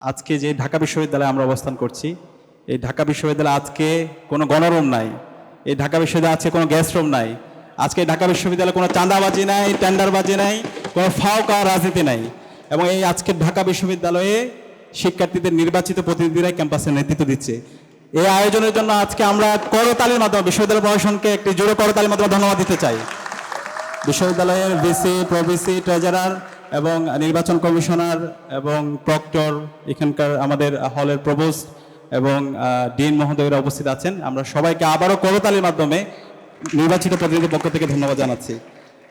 আজকে যে ঢাকা বিশ্ববিদ্যালয়ে আমরা অবস্থান করছি, এই ঢাকা বিশ্ববিদ্যালয়ে আজকে কোনো গণরুম নাই, এই ঢাকা বিশ্ববিদ্যালয়ে আজকে কোনো গ্যাস রুম নাই, আজকে ঢাকা বিশ্ববিদ্যালয়ে কোনো চাঁদাবাজি নাই, টেন্ডারবাজি নাই, কোনো ফাওকা রাজনীতি নাই। এবং এই আজকে ঢাকা বিশ্ববিদ্যালয়ে শিক্ষার্থীদের নির্বাচিত প্রতিনিধিরাই ক্যাম্পাসে নেতৃত্ব দিচ্ছে। এই আয়োজনের জন্য আজকে আমরা করতালির মাধ্যমে বিশ্ববিদ্যালয় প্রশাসনকে একটি জোরে করতালির মাধ্যমে ধন্যবাদ দিতে চাই। বিশ্ববিদ্যালয়ের ভিসি, প্রভিসি, ট্রেজারার এবং নির্বাচন কমিশনার এবং প্রক্টর, এখানকার আমাদের হলের প্রভোস্ট এবং ডিন মহোদয়রা উপস্থিত আছেন। আমরা সবাইকে আবারও করতালির মাধ্যমে নির্বাচিত প্রতিনিধির পক্ষ থেকে ধন্যবাদ জানাচ্ছি।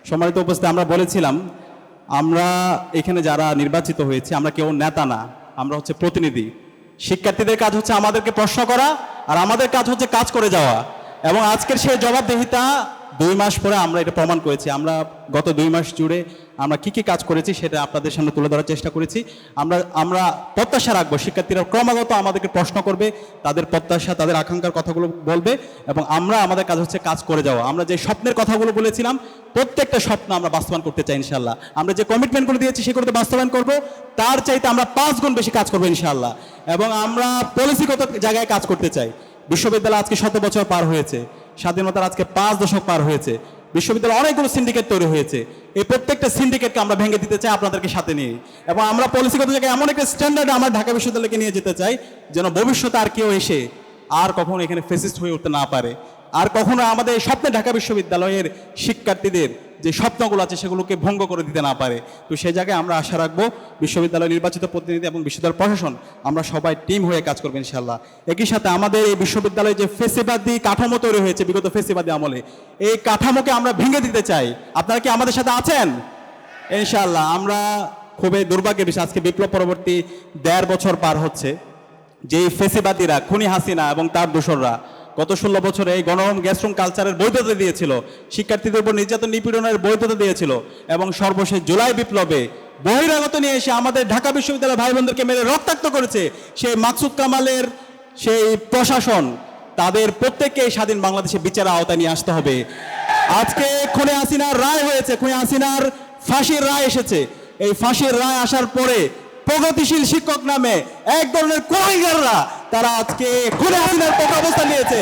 সম্মানিত উপস্থিত, আমরা বলেছিলাম আমরা এখানে যারা নির্বাচিত হয়েছি আমরা কেউ নেতা না, আমরা হচ্ছে প্রতিনিধি। শিক্ষার্থীদের কাজ হচ্ছে আমাদেরকে প্রশ্ন করা, আর আমাদের কাজ হচ্ছে কাজ করে যাওয়া। এবং আজকের সেই জবাবদিহিতা 2 মাস পরে আমরা এটা প্রমাণ করেছি। আমরা গত 2 মাস জুড়ে আমরা কি কাজ করেছি সেটা আপনাদের সামনে তুলে ধরার চেষ্টা করেছি। আমরা প্রত্যাশা রাখবো শিক্ষার্থীরা ক্রমাগত আমাদেরকে প্রশ্ন করবে, তাদের প্রত্যাশা, তাদের আকাঙ্ক্ষার কথাগুলো বলবে, এবং আমরা আমাদের কাজ হচ্ছে কাজ করে যাওয়া। আমরা যে স্বপ্নের কথাগুলো বলেছিলাম প্রত্যেকটা স্বপ্ন আমরা বাস্তবায়ন করতে চাই ইনশাআল্লাহ। আমরা যে কমিটমেন্টগুলো দিয়েছি সেগুলো বাস্তবায়ন করব, তার চাইতে আমরা 5 গুণ বেশি কাজ করবো ইনশাআল্লাহ। এবং আমরা পলিসিগত জায়গায় কাজ করতে চাই। বিশ্ববিদ্যালয় আজকে 100 বছর পার হয়েছে, স্বাধীনতার আজকে 5 দশক পার হয়েছে। বিশ্ববিদ্যালয়ে অনেকগুলো সিন্ডিকেট তৈরি হয়েছে, এই প্রত্যেকটা সিন্ডিকেটকে আমরা ভেঙে দিতে চাই আপনাদেরকে সাথে নিয়ে। এবং আমরা পলিসিগত জায়গায় এমন একটা স্ট্যান্ডার্ড আমরা ঢাকা বিশ্ববিদ্যালয়কে নিয়ে যেতে চাই যেন ভবিষ্যতে আর কেউ এসে আর কখনো এখানে ফেসিস্ট হয়ে উঠতে না পারে, আর কখনো আমাদের স্বপ্নে ঢাকা বিশ্ববিদ্যালয়ের শিক্ষার্থীদের যে স্বপ্নগুলো আছে সেগুলোকে ভঙ্গ করে দিতে না পারে। তো সেই জায়গায় আমরা আশা রাখবো বিশ্ববিদ্যালয় নির্বাচিত প্রতিনিধি এবং বিশ্ববিদ্যালয় প্রশাসন আমরা সবাই টিম হয়ে কাজ করবো ইনশাআল্লাহ। একই সাথে আমাদের এই বিশ্ববিদ্যালয়ে যে ফেসিবাদী কাঠামো তৈরি হয়েছে বিগত ফেসিবাদী আমলে, এই কাঠামোকে আমরা ভেঙে দিতে চাই। আপনারা কি আমাদের সাথে আছেন? ইনশাআল্লাহ। আমরা খুবই দুর্ভাগ্যের বিষয়, আজকে বিপ্লব পরবর্তী 1.5 বছর পার হচ্ছে, যেই ফেসিবাদীরা, খুনি হাসিনা এবং তার দোসররা গত 16 বছরে এই গণরুম গ্যাসরুম কালচারের বৈধতা দিয়েছিল, শিক্ষার্থীদের উপর নির্যাতন নিপীড়নের বৈধতা দিয়েছিল, এবং সর্বশেষ জুলাই বিপ্লবে বহিরাগত নিয়ে এসে আমাদের ঢাকা বিশ্ববিদ্যালয়ের ভাই বোনদেরকে মেরে রক্তাক্ত করেছে সেই মাকসুদ কামালের সেই প্রশাসন, তাদের প্রত্যেককে স্বাধীন বাংলাদেশে বিচারের আওতায় নিয়ে আসতে হবে। আজকে খুনি হাসিনার রায় হয়েছে, খুনি হাসিনার ফাঁসির রায় এসেছে। এই ফাঁসির রায় আসার পরে প্রগতিশীল শিক্ষক নামে এক ধরনের কোলাইগাররা তারা আজকে খুনি হাসিনার পক্ষে অবস্থান নিয়েছে।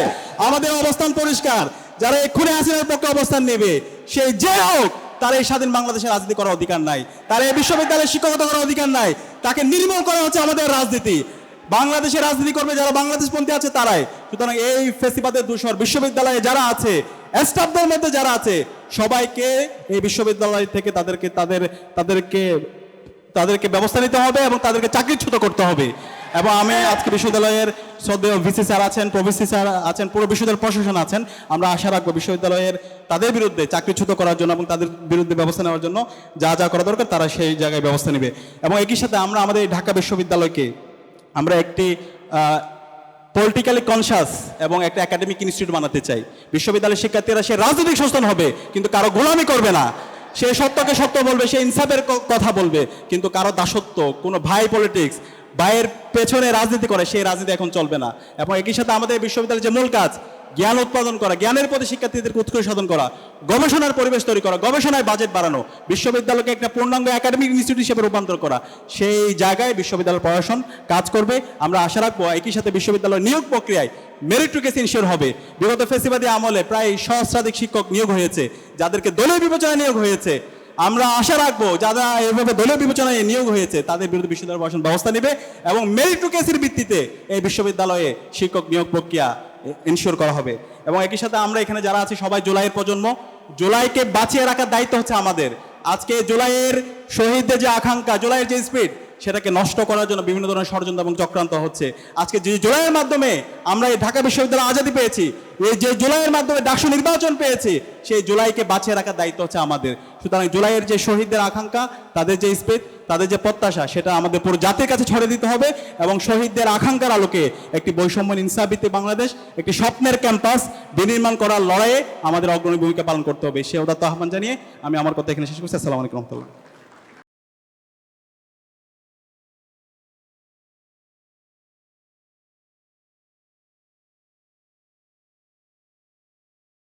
আমাদের অবস্থান পরিষ্কার, যারা এই খুনি হাসিনার পক্ষে অবস্থান নেবে সেই যে হোক, তার এই স্বাধীন বাংলাদেশের রাজনীতি করার অধিকার নাই, তার এই বিশ্ববিদ্যালয়ে শিক্ষকতা করার অধিকার নাই। তাকে নির্মূল করা হচ্ছে আমাদের রাজনীতি। বাংলাদেশে রাজনীতি করবে যারা বাংলাদেশপন্থী আছে তারাই। সুতরাং এই ফেসিবাদের দূষর বিশ্ববিদ্যালয়ে যারা আছে, স্টাফদের মধ্যে যারা আছে, সবাইকে এই বিশ্ববিদ্যালয় থেকে তাদেরকে ব্যবস্থা নিতে হবে এবং তাদেরকে চাকরিচ্যুত করতে হবে। এবং আমি আজকে বিশ্ববিদ্যালয়ের শ্রদ্ধেয় ভিসি স্যার আছেন, প্রভিসি স্যার আছেন, পুরো বিশ্ববিদ্যালয় প্রশাসন আছেন, আমরা আশা রাখবো বিশ্ববিদ্যালয়ের তাদের বিরুদ্ধে চাকরিচ্যুত করার জন্য এবং তাদের বিরুদ্ধে ব্যবস্থা নেওয়ার জন্য যা যা করা দরকার তারা সেই জায়গায় ব্যবস্থা নেবে। এবং একই সাথে আমরা আমাদের ঢাকা বিশ্ববিদ্যালয়কে আমরা একটি পলিটিক্যালি কনসাস এবং একটা একাডেমিক ইনস্টিটিউট বানাতে চাই। বিশ্ববিদ্যালয়ের শিক্ষার্থীরা সে রাজনৈতিক সচেতন হবে, কিন্তু কারো গোলামি করবে না, সে সত্যকে সত্য বলবে, সে ইনসাফের কথা বলবে, কিন্তু কারো দাসত্ব, কোনো ভাই পলিটিক্স, ভাইয়ের পেছনে রাজনীতি করে সেই রাজনীতি এখন চলবে না। এবং একই সাথে আমাদের বিশ্ববিদ্যালয়ের যে মূল কাজ, জ্ঞান উৎপাদন করা, জ্ঞানের প্রতি শিক্ষার্থীদেরকে উৎকর্ষ সাধন করা, গবেষণার পরিবেশ তৈরি করা, গবেষণায় বাজেট বাড়ানো, বিশ্ববিদ্যালয়কে একটা পূর্ণাঙ্গ একাডেমিক ইনস্টিটিউট হিসেবে রূপান্তর করা, সেই জায়গায় বিশ্ববিদ্যালয় প্রশাসন কাজ করবে। আমরা আশা রাখবো একই সাথে বিশ্ববিদ্যালয় নিয়োগ প্রক্রিয়ায় মেরিটোরিয়াস ইনশিওর হবে। বিগত ফেসিবাদী আমলে প্রায় সহস্রাধিক শিক্ষক নিয়োগ হয়েছে, যাদেরকে দলীয় বিবেচনায় নিয়োগ হয়েছে। আমরা আশা রাখবো যারা এভাবে দলীয় বিবেচনায় নিয়োগ হয়েছে তাদের বিরুদ্ধে বিশ্ববিদ্যালয় প্রশাসন ব্যবস্থা নেবে এবং মেরিটোরিয়াসের ভিত্তিতে এই বিশ্ববিদ্যালয়ে শিক্ষক নিয়োগ প্রক্রিয়া ইনশিওর করা হবে। এবং একই সাথে আমরা এখানে যারা আছি সবাই জুলাইয়ের প্রজন্ম, জুলাইকে বাঁচিয়ে রাখার দায়িত্ব হচ্ছে আমাদের। আজকে জুলাইয়ের শহীদদের যে আকাঙ্ক্ষা, জুলাইয়ের যে স্পিড, সেটাকে নষ্ট করার জন্য বিভিন্ন ধরনের ষড়যন্ত্র এবং চক্রান্ত হচ্ছে। আজকে যে জুলাইয়ের মাধ্যমে আমরা এই ঢাকা বিশ্ববিদ্যালয় আজাদি পেয়েছি, এই যে জুলাইয়ের মাধ্যমে ডাকসু নির্বাচন পেয়েছি, সেই জুলাইকে বাঁচিয়ে রাখার দায়িত্ব হচ্ছে আমাদের। সুতরাং জুলাইয়ের যে শহীদদের আকাঙ্ক্ষা, তাদের যে স্পিড, তাদের যে প্রত্যাশা, সেটা আমাদের পুরো জাতির কাছে ছড়িয়ে দিতে হবে এবং শহীদদের আকাঙ্ক্ষার আলোকে একটি বৈষম্য ইনসাফভিত্তিক বাংলাদেশ, একটি স্বপ্নের ক্যাম্পাস বিনির্মাণ করার লড়াইয়ে আমাদের অগ্রণী ভূমিকা পালন করতে হবে। সে উদাত্ত আহ্বান জানিয়ে আমি আমার কথা এখানে শেষ করছি। আসসালামু আলাইকুম রহমতুল্লাহ।